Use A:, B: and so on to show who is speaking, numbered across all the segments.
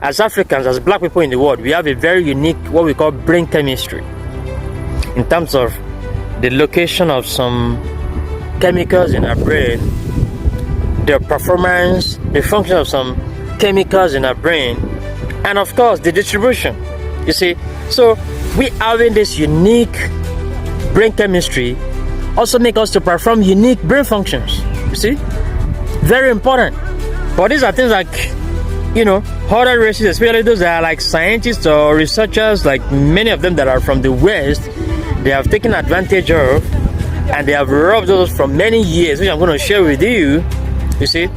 A: as Africans, as black people in the world, we have a very unique, what we call brain chemistry, in terms of the location of some chemicals in our brain, their performance, the function of some chemicals in our brain, and of course the distribution. You see, so we having this unique brain chemistry also make us to perform unique brain functions. You see, very important. But these are things like, you know, other races, especially those that are like scientists or researchers, like many of them that are from the West, they have taken advantage of, and they have robbed those for many years, which I'm going to share with you. You see,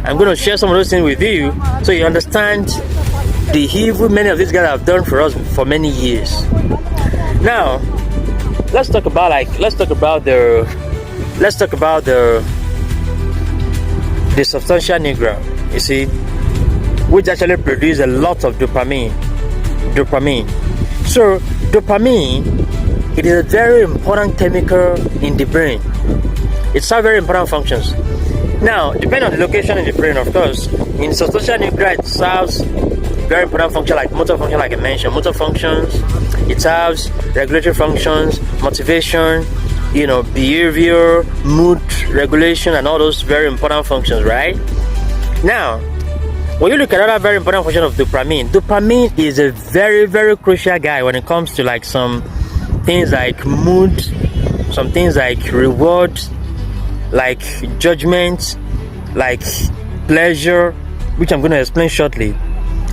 A: I'm going to share some of those things with you so you understand the evil many of these guys have done for us for many years. Now, let's talk about the substantia nigra, you see, which actually produce a lot of dopamine. So dopamine, it is a very important chemical in the brain. It serves very important functions. Now, depending on the location in the brain, of course, in substantia nigra, it serves very important function like motor function, like I mentioned, motor functions. It serves regulatory functions, motivation, you know, behavior, mood regulation, and all those very important functions, right? Now, when you look at another very important function of dopamine is a very, very crucial guy when it comes to like some things like mood, some things like reward, like judgment, like pleasure, which I'm going to explain shortly,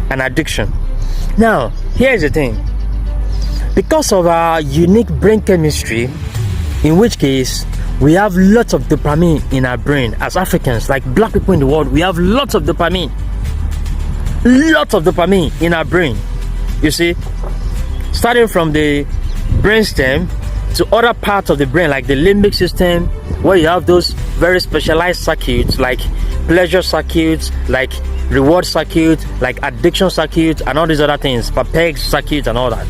A: and addiction. Now, here's the thing. Because of our unique brain chemistry, in which case we have lots of dopamine in our brain as Africans, like black people in the world, we have lots of dopamine in our brain. You see, starting from the brainstem to other parts of the brain, like the limbic system, where you have those very specialized circuits, like pleasure circuits, like reward circuits, like addiction circuits, and all these other things, PEG circuits and all that.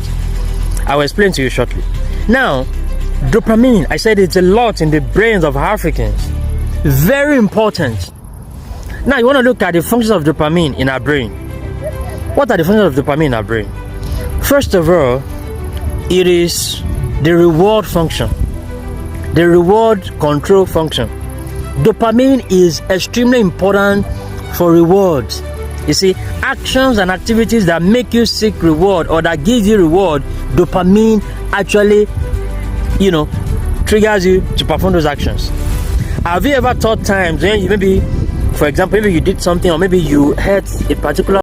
A: I will explain to you shortly. Now, dopamine, I said it's a lot in the brains of Africans. Very important. Now, you want to look at the functions of dopamine in our brain. What are the functions of dopamine in our brain? First of all, it is the reward function, the reward control function. Dopamine is extremely important for rewards. You see, actions and activities that make you seek reward or that give you reward, dopamine actually, you know, triggers you to perform those actions. Have you ever thought times when you maybe, for example, maybe you did something, or maybe you had a particular